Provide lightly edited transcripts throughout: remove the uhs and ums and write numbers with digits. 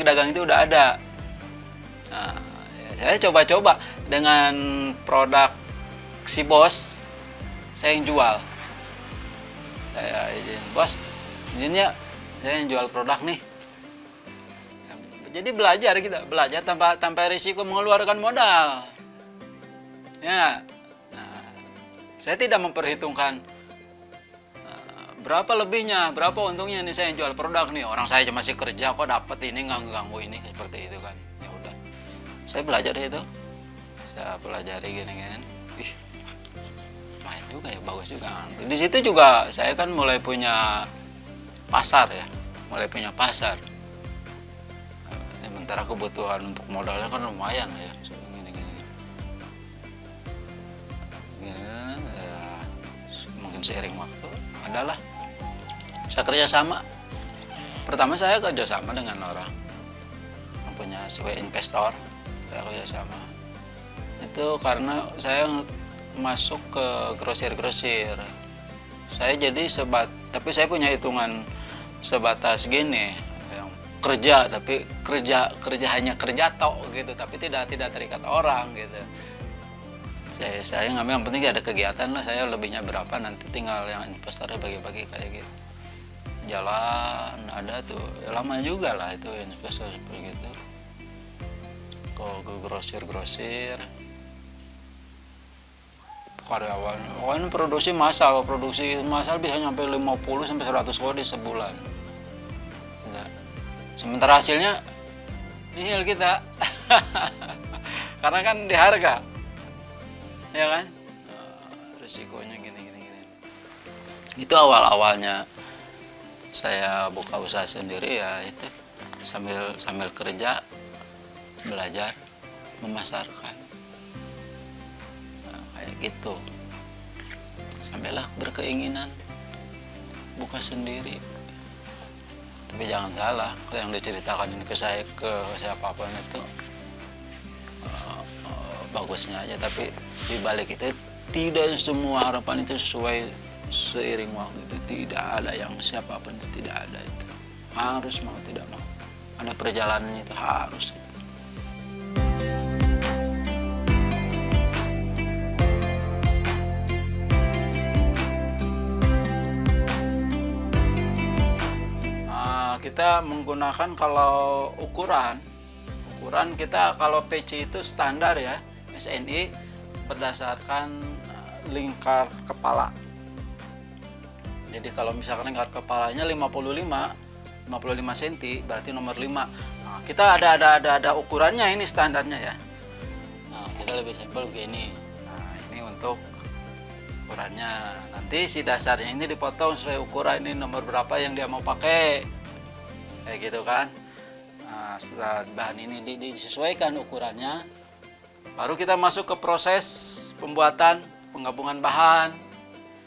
teknik dagang itu udah ada. Nah, ya, saya coba-coba dengan produk si bos, saya yang jual. Saya izin, bos, izinnya saya yang jual produk nih. Jadi belajar kita, belajar tanpa risiko mengeluarkan modal. Ya, nah, saya tidak memperhitungkan berapa lebihnya, berapa untungnya nih saya yang jual produk nih. Orang saya masih kerja kok dapat ini, nggak ganggu ini, seperti itu kan. Ya udah, saya belajar itu, saya pelajari gini-gini. Ih, main juga ya, bagus juga. Di situ juga saya kan mulai punya pasar ya, mulai punya pasar. Sementara kebutuhan untuk modalnya kan lumayan ya, gini-gini. Ya, mungkin seiring waktu adalah saya kerjasama. Pertama saya kerjasama dengan orang yang punya sebagai investor, saya kerjasama. Itu karena saya masuk ke grosir-grosir. Saya jadi tapi saya punya hitungan sebatas gini. Kerja, tapi kerja hanya kerja tok gitu, tapi tidak terikat orang gitu. Saya ngambil yang penting ada kegiatan lah, saya lebihnya berapa nanti tinggal yang investornya bagi-bagi kayak gitu. Jalan ada tuh, ya, lama juga lah itu investor seperti itu. Kalau ke grosir karyawan produksi massal bisa nyampe 50 sampai 100 kodi sebulan. Sementara hasilnya nihil kita. Karena kan di harga, ya kan, risikonya gini. Itu awalnya saya buka usaha sendiri ya, itu sambil kerja, belajar memasarkan, nah, kayak gitu. Sampailah berkeinginan buka sendiri. Tapi jangan salah, kalau yang diceritakan ini ke saya, ke siapapun itu bagusnya aja, tapi di balik itu tidak semua harapan itu sesuai seiring waktu itu. Tidak ada yang siapapun itu, tidak ada itu. Harus mau tidak mau, ada perjalanannya itu harus. Kita menggunakan kalau ukuran kita, kalau PC itu standar ya, SNI berdasarkan lingkar kepala. Jadi kalau misalkan lingkar kepalanya 55 cm berarti nomor 5. Nah, kita ada ukurannya, ini standarnya ya. Nah, kita lebih simpel begini. Nah, ini untuk ukurannya. Nanti si dasarnya ini dipotong sesuai ukuran, ini nomor berapa yang dia mau pakai. Kayak gitu kan. Nah, setelah bahan ini disesuaikan ukurannya, baru kita masuk ke proses pembuatan, penggabungan bahan,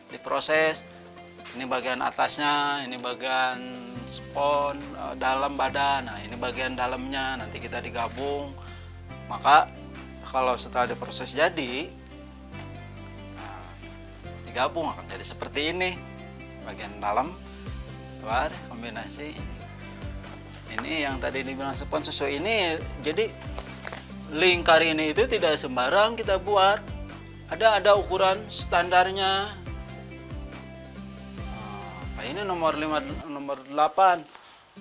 diproses. Ini bagian atasnya, ini bagian spon dalam badan, nah ini bagian dalamnya, nanti kita digabung. Maka kalau setelah diproses jadi, nah, digabung akan jadi seperti ini. Bagian dalam, luar, kombinasi. Ini yang tadi dibilang spon susu ini, jadi lingkar ini itu tidak sembarang kita buat. Ada ukuran standarnya. Nah, ini nomor 5, nomor 8.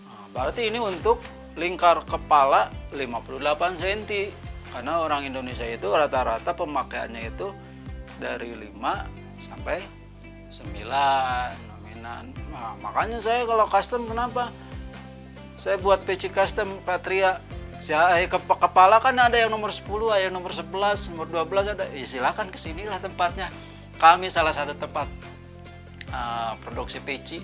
Nah, berarti ini untuk lingkar kepala 58 cm. Karena orang Indonesia itu rata-rata pemakaiannya itu dari 5 sampai 9 nominan. Nah, makanya saya kalau custom, kenapa saya buat PC custom Patria, kepala kan ada yang nomor 10, ada yang nomor 11, nomor 12 ada. Ya silakan kesinilah tempatnya. Kami salah satu tempat produksi PC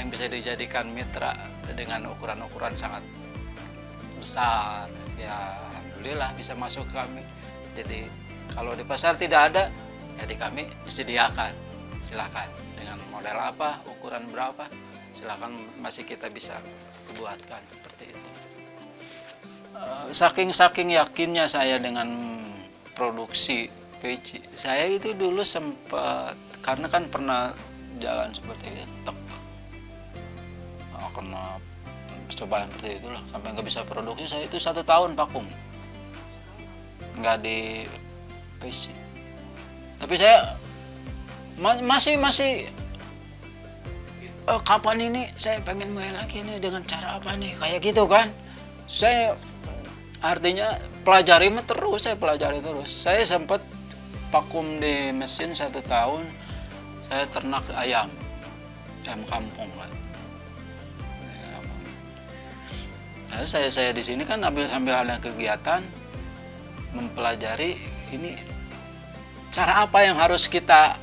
yang bisa dijadikan mitra dengan ukuran-ukuran sangat besar. Ya alhamdulillah bisa masuk ke kami. Jadi kalau di pasar tidak ada, ya di kami disediakan. Silakan dengan model apa, ukuran berapa, silakan masih kita bisa buatkan seperti itu. Saking yakinnya saya dengan produksi PC, saya itu dulu sempat, karena kan pernah jalan seperti itu, kena percobaan seperti itulah sampai nggak bisa produksi. Saya itu 1 tahun vakum, nggak di PC. Tapi saya masih kapan ini saya pengen mulai lagi nih, dengan cara apa nih, kayak gitu kan. Saya artinya pelajari terus, saya pelajari terus. Saya sempat vakum di mesin 1 tahun, saya ternak ayam kampung kan. Lalu saya di sini kan sambil ada kegiatan mempelajari ini cara apa yang harus kita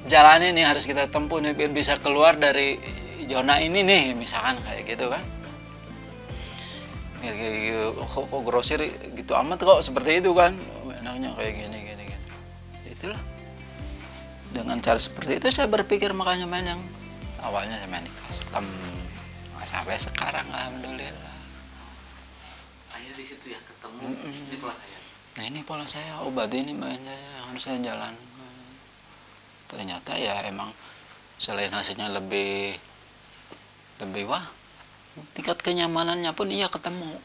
jalani nih, harus kita tempuh nih biar bisa keluar dari zona ini nih, misalkan kayak gitu kan. Kok grosir gitu amat kok, seperti itu kan, enaknya kayak gini. Itulah, dengan cara seperti itu saya berpikir, makanya main yang awalnya saya main di custom sampai sekarang alhamdulillah. Akhirnya di situ ya ketemu ini pola saya. Nah ini pola saya, obat ini main saya harus saya jalan. Ternyata ya emang selain hasilnya lebih wah, tingkat kenyamanannya pun iya ketemu.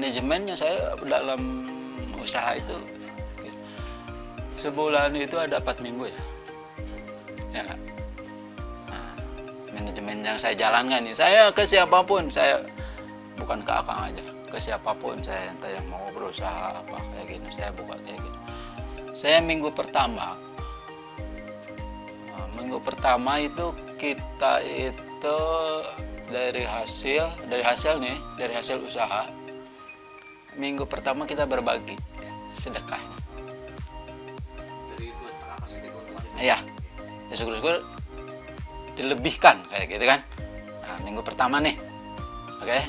Manajemennya saya dalam usaha itu sebulan itu ada 4 minggu ya nggak? Nah, manajemen yang saya jalankan ini, saya ke siapapun, saya bukan ke akang aja, ke siapapun saya, entah yang mau berusaha apa kayak gini, saya buka kayak gini. Saya minggu pertama itu kita itu dari hasil usaha, minggu pertama kita berbagi sedekahnya. Dari 2,5 pas keuntungan. Iya, ya syukur-syukur dilebihkan kayak gitu kan. Nah, minggu pertama nih, oke.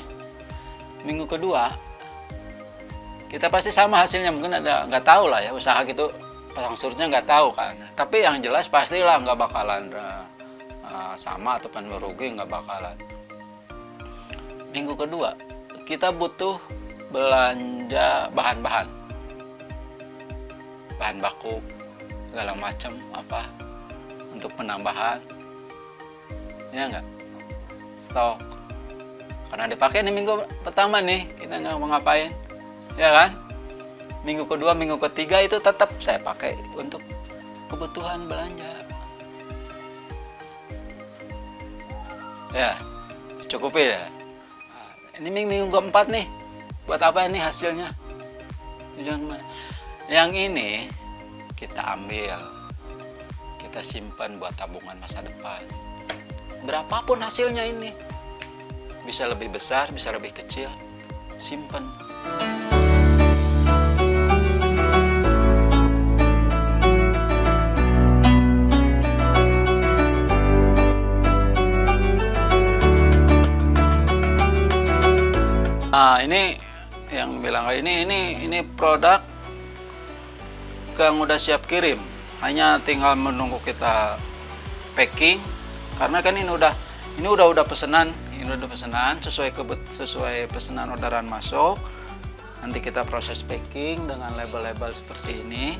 Minggu kedua kita pasti sama hasilnya, mungkin ada nggak tahu lah ya, usaha gitu pasang surutnya nggak tahu kan. Tapi yang jelas pastilah nggak bakalan sama ataupun merugi, nggak bakalan. Minggu kedua kita butuh belanja bahan baku segala macam apa untuk penambahan, ya enggak, stok, karena dipakai nih minggu pertama nih, kita nggak mau ngapain, ya kan. Minggu kedua, minggu ketiga itu tetap saya pakai untuk kebutuhan belanja, ya cukupi ya. Nah, ini minggu keempat nih, buat apa ini hasilnya? Yang ini kita ambil, kita simpan buat tabungan masa depan. Berapapun hasilnya ini, bisa lebih besar, bisa lebih kecil, simpan. Nah ini yang bilang ini produk yang udah siap kirim, hanya tinggal menunggu kita packing, karena kan ini udah pesanan, sesuai pesanan orderan masuk. Nanti kita proses packing dengan label-label seperti ini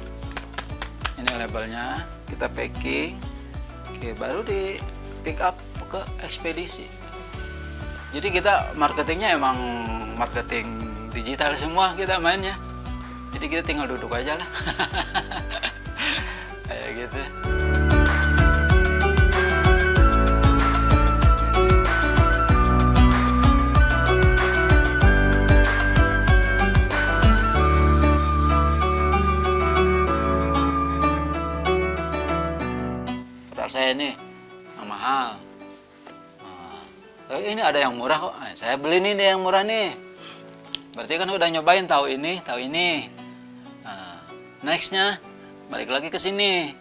labelnya, kita packing, oke, baru di pick up ke ekspedisi. Jadi kita marketingnya emang marketing digital semua kita mainnya. Jadi kita tinggal duduk aja lah. Kayak gitu. Produk saya ini yang mahal. Tapi ini ada yang murah kok. Saya beli nih yang murah nih. Berarti kan udah nyobain tahu ini, tahu ini. Nextnya balik lagi ke sini.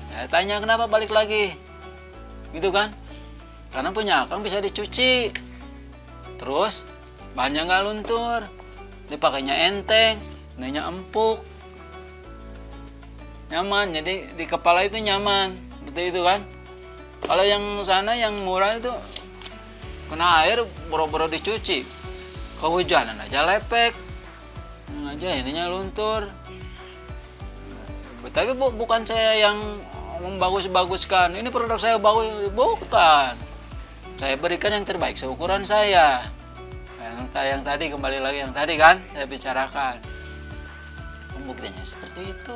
Saya tanya kenapa balik lagi, gitu kan? Karena punya akang bisa dicuci. Terus bahannya nggak luntur, dipakainya enteng, ininya empuk, nyaman. Jadi di kepala itu nyaman, seperti itu kan? Kalau yang sana yang murah itu kena air boro-boro dicuci, kehujanan aja lepek, aja ininya luntur. Tapi bukan saya yang membagus-baguskan. Ini produk saya bagus, bukan. Saya berikan yang terbaik seukuran saya. Yang tadi kembali lagi yang tadi kan saya bicarakan. Pembuktiannya seperti itu.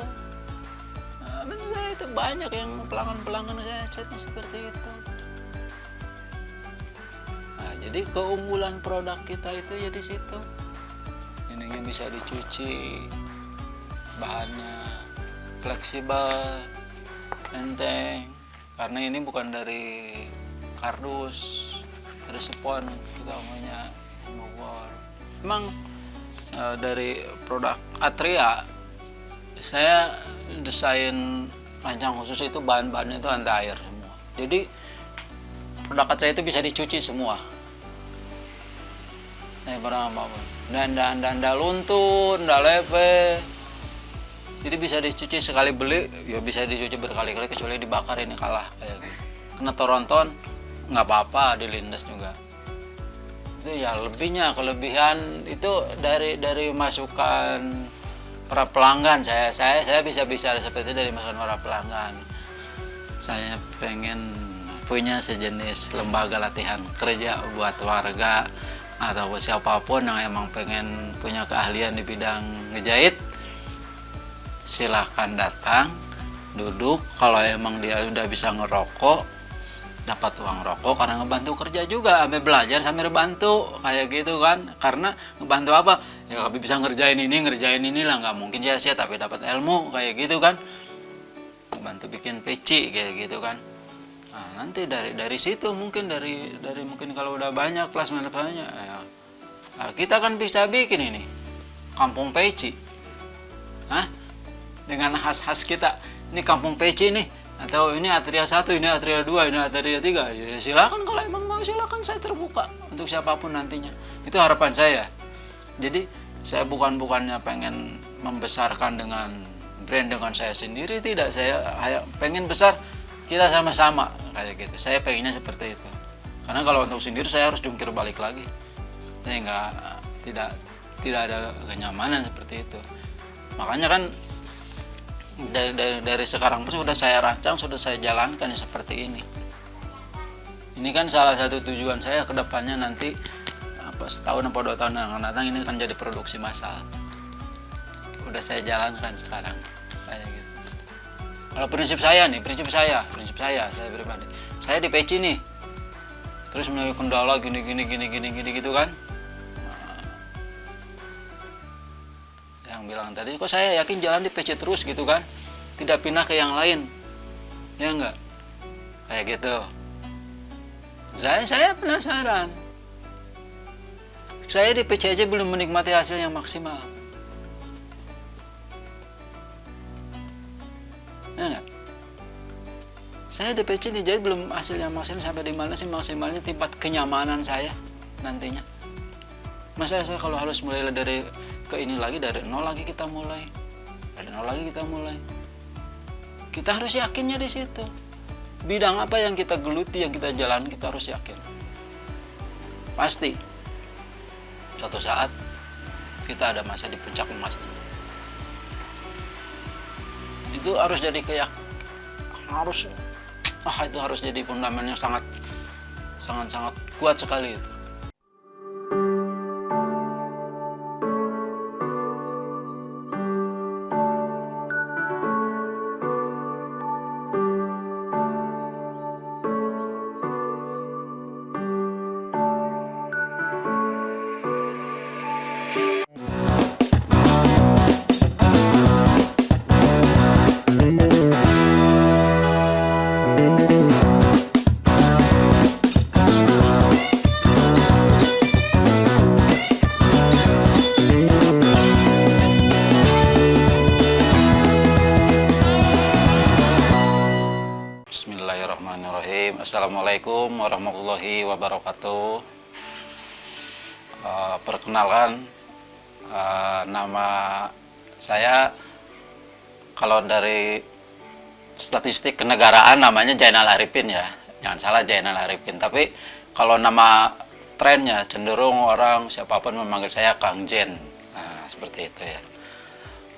Menurut saya itu banyak yang pelanggan saya chatnya seperti itu. Nah, jadi keunggulan produk kita itu ya di situ. Ini bisa dicuci, bahannya fleksibel, enteng. Karena ini bukan dari kardus, dari spon kita namanya Bogor. Memang dari produk Atria saya desain rancang khusus itu bahan-bahannya itu anti air semua. Jadi produk Atria itu bisa dicuci semua. Barang apapun. Nggak luntur, nggak lepe. Jadi bisa dicuci sekali beli, ya bisa dicuci berkali-kali kecuali dibakar ini kalah kayak gitu. Kena toronton nggak apa-apa, dilindas juga. Itu ya lebihnya, kelebihan itu dari masukan para pelanggan. Saya bisa seperti itu dari masukan para pelanggan. Saya pengen punya sejenis lembaga latihan kerja buat warga atau siapapun yang emang pengen punya keahlian di bidang ngejahit. Silahkan datang, duduk. Kalau emang dia udah bisa ngerokok, dapat uang rokok karena ngebantu kerja juga, sampai belajar sambil bantu kayak gitu kan. Karena ngebantu apa? Ya kami bisa ngerjain ini lah, nggak mungkin sia-sia tapi dapat ilmu kayak gitu kan. Bantu bikin peci kayak gitu kan. Nah, nanti dari situ mungkin dari mungkin kalau udah banyak kelas manfaatnya ya, nah, kita kan bisa bikin ini kampung peci. Dengan khas-khas kita. Ini kampung peci nih, atau ini Atria 1, ini Atria 2, ini Atria 3. Ya silakan, kalau emang mau silakan, saya terbuka untuk siapapun nantinya. Itu harapan saya. Jadi saya bukannya pengen membesarkan dengan brand dengan saya sendiri, tidak. Saya pengen besar kita sama-sama kayak gitu. Saya pengennya seperti itu. Karena kalau untuk sendiri saya harus jungkir balik lagi. Saya tidak ada kenyamanan seperti itu. Makanya kan dari sekarang pun sudah saya rancang, sudah saya jalankan ya seperti ini. Ini kan salah satu tujuan saya ke depannya nanti setahun atau 2 tahun yang akan datang ini kan jadi produksi massal. Udah saya jalankan sekarang kayak gitu. Kalau prinsip saya pribadi. Saya di peci nih. Terus melalui kendala gini gitu kan. Yang bilang tadi, kok saya yakin jalan di PC terus gitu kan, tidak pindah ke yang lain, ya enggak, kayak gitu. Saya penasaran, saya di PC aja belum menikmati hasil yang maksimal, ya enggak. Saya di PC dijahit belum hasil yang maksimal. Sampai di mana sih maksimalnya tingkat kenyamanan saya nantinya? Masa saya kalau harus mulai dari ke ini lagi, dari nol lagi kita mulai. Kita harus yakinnya di situ. Bidang apa yang kita geluti, yang kita jalan, kita harus yakin. Pasti suatu saat kita ada masa di puncak emasnya. Itu harus jadi itu harus jadi fundament yang sangat kuat sekali itu. Assalamualaikum warahmatullahi wabarakatuh. Perkenalkan, nama saya, kalau dari statistik kenegaraan namanya Jainal Arifin ya, jangan salah Jainal Arifin. Tapi kalau nama trennya cenderung orang siapapun memanggil saya Kang Jen. Nah, seperti itu ya.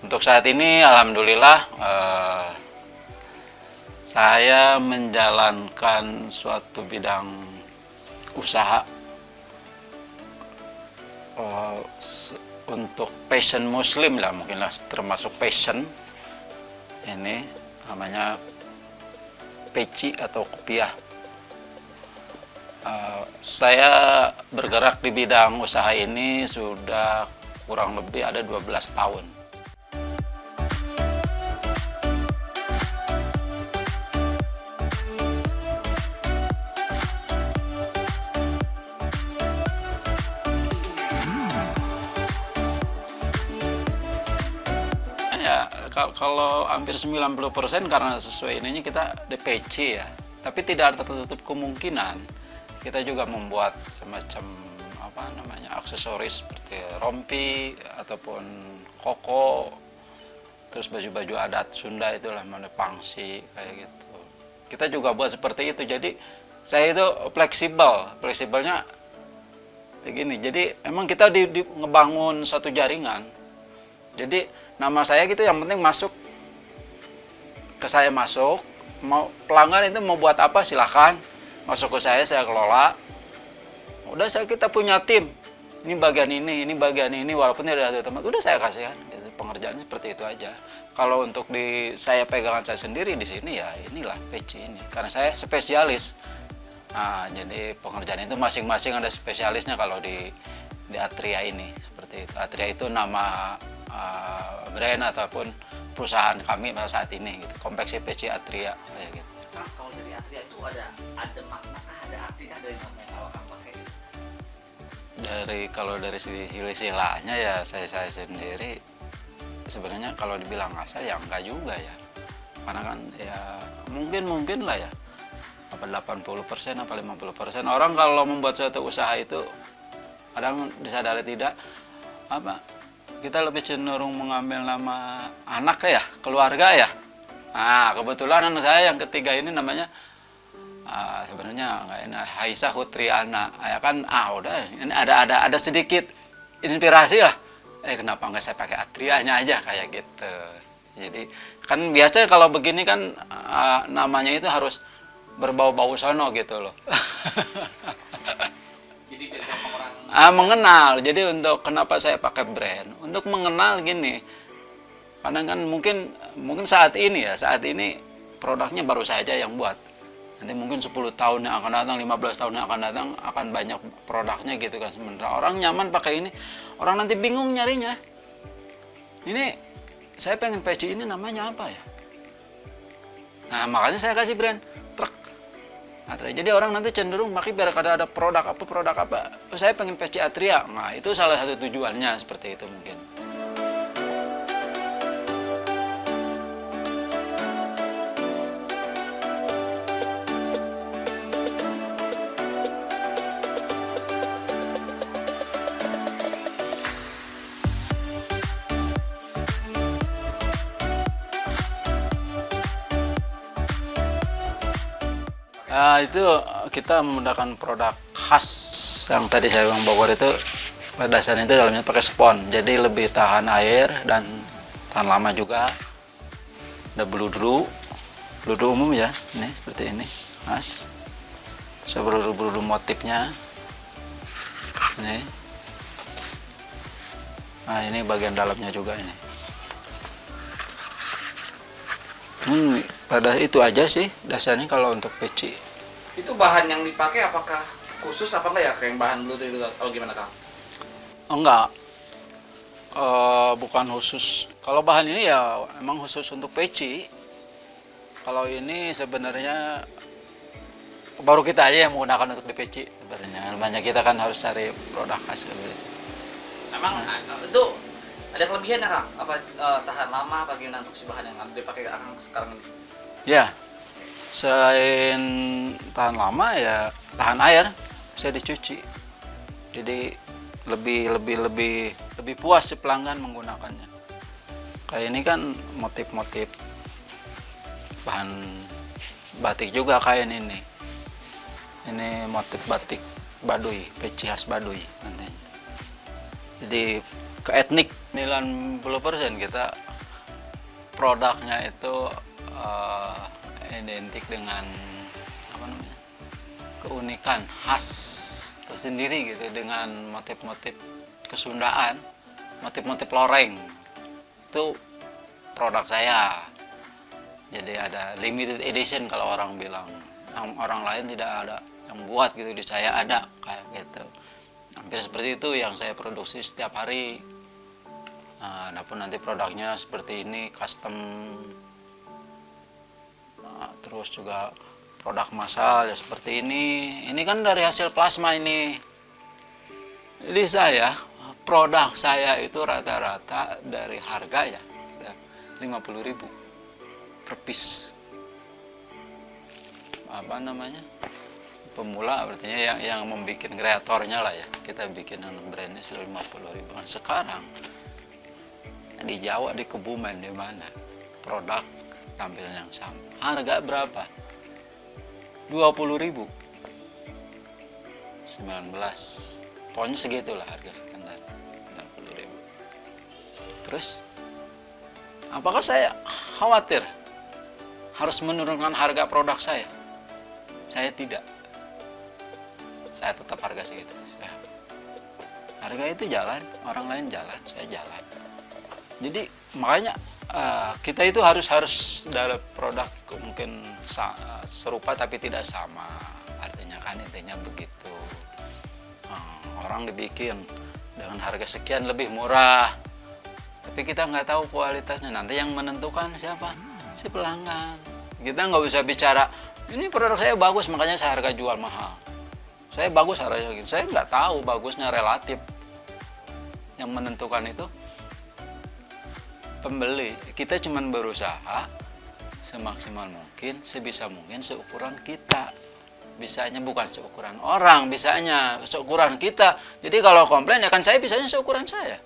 Untuk saat ini alhamdulillah saya menjalankan suatu bidang usaha untuk passion muslim lah, mungkin lah termasuk passion. Ini namanya peci atau kopiah. Saya bergerak di bidang usaha ini sudah kurang lebih ada 12 tahun. Ya, kalau hampir 90% karena sesuai ininya kita DPC ya. Tapi tidak ada tertutup kemungkinan kita juga membuat semacam apa namanya aksesoris seperti rompi ataupun koko, terus baju-baju adat Sunda itulah, mana pangsi kayak gitu. Kita juga buat seperti itu. Jadi saya itu fleksibelnya begini. Jadi emang kita ngebangun satu jaringan. Jadi nama saya gitu, yang penting masuk ke saya, masuk mau pelanggan itu mau buat apa silahkan masuk ke saya kelola. Udah kita punya tim, ini bagian ini walaupun tidak ada teman, udah saya kasihkan gitu. Pengerjaannya seperti itu aja. Kalau untuk saya pegangan saya sendiri di sini ya inilah PC ini, karena saya spesialis. Nah, jadi pengerjaan itu masing-masing ada spesialisnya. Kalau di Atria ini seperti itu. Atria itu nama brand ataupun perusahaan kami pada saat ini gitu. Konveksi PC Atria kayak gitu. Nah, kalau dari Atria itu ada makna, ada arti dari nama yang awak pakai? Kalau dari segi istilahnya ya saya sendiri sebenarnya kalau dibilang asal ya enggak juga ya. Karena kan ya mungkin lah ya. Apa 80% apa 50% orang kalau membuat suatu usaha itu kadang disadari tidak apa, kita lebih cenderung mengambil nama anak ya, keluarga ya. Nah, kebetulan anak saya yang ketiga ini namanya sebenarnya nggak enak, Haisa Hutriana. Ya kan, udah ini ada sedikit inspirasi lah. Kenapa nggak saya pakai Atrianya aja kayak gitu. Jadi kan biasanya kalau begini kan namanya itu harus berbau-bau sono gitu loh. Jadi biar gampang orang mengenal. Jadi untuk kenapa saya pakai brand, untuk mengenal gini. Karena kan mungkin saat ini produknya baru saja yang buat. Nanti mungkin 10 tahun yang akan datang, 15 tahun yang akan datang akan banyak produknya gitu kan. Sementara orang nyaman pakai ini, orang nanti bingung nyarinya. Ini saya pengen peci ini namanya apa ya? Nah, makanya saya kasih brand truk. Atria. Jadi orang nanti cenderung pakai biar ada produk apa. Saya pengen PC Atria. Nah, itu salah satu tujuannya seperti itu mungkin. Itu kita menggunakan produk khas yang tadi saya bilang Bogor itu. Pada dasarnya itu dalamnya pakai spon, jadi lebih tahan air dan tahan lama juga. Ada beludu umum ya, ini seperti ini, mas. Saya beludu motifnya. Ini. Nah, ini bagian dalamnya juga ini. Pada itu aja sih dasarnya kalau untuk peci. itu bahan yang dipakai apakah khusus apa enggak ya, kayak bahan bluetooth itu atau gimana Kang? Enggak, bukan khusus. Kalau bahan ini ya emang khusus untuk peci. Kalau ini sebenarnya baru kita aja yang menggunakan untuk di peci sebenarnya. Banyak kita kan harus cari produk khas. Emang itu ada kelebihan ya Kang? Apa tahan lama apa gimana untuk si bahan yang dipakai Kang sekarang ini? Ya, Selain tahan lama ya tahan air, bisa dicuci. Jadi lebih puas si pelanggan menggunakannya. Kayak ini kan motif-motif bahan batik juga kain ini. Ini motif batik Baduy, peci khas Baduy nantinya. Jadi ke etnik 90% kita produknya itu identik dengan apa namanya, keunikan khas tersendiri gitu, dengan motif-motif kesundaan, motif-motif loreng. Itu produk saya. Jadi ada limited edition kalau orang bilang, orang lain tidak ada yang buat gitu, di saya ada kayak gitu. Hampir seperti itu yang saya produksi setiap hari. Nah, adapun nanti produknya seperti ini custom. Nah, terus juga produk massal ya seperti ini. Ini kan dari hasil plasma ini. Jadi produk saya itu rata-rata dari harga ya 50.000 per piece. Apa namanya? Pemula artinya yang membuat kreatornya lah ya. Kita bikin brandnya 50.000. Sekarang di Jawa, di Kebumen, di mana produk tampil yang sama. Harga berapa? 20.000. 19. Pokoknya segitulah harga standar. 20.000. Terus apakah saya khawatir harus menurunkan harga produk saya? Saya tidak. Saya tetap harga segitu. Harga itu jalan, orang lain jalan, saya jalan. Jadi makanya kita itu harus dalam produk mungkin serupa tapi tidak sama. Artinya kan intinya begitu. Orang dibikin dengan harga sekian lebih murah, tapi kita nggak tahu kualitasnya. Nanti yang menentukan siapa? Si pelanggan. Kita nggak bisa bicara ini produk saya bagus makanya saya harga jual mahal. Saya bagus harganya gitu. Saya nggak tahu, bagusnya relatif. Yang menentukan itu pembeli. Kita cuma berusaha semaksimal mungkin, sebisa mungkin seukuran kita. Bisanya bukan seukuran orang, bisanya seukuran kita. Jadi kalau komplain ya kan saya bisanya seukuran saya.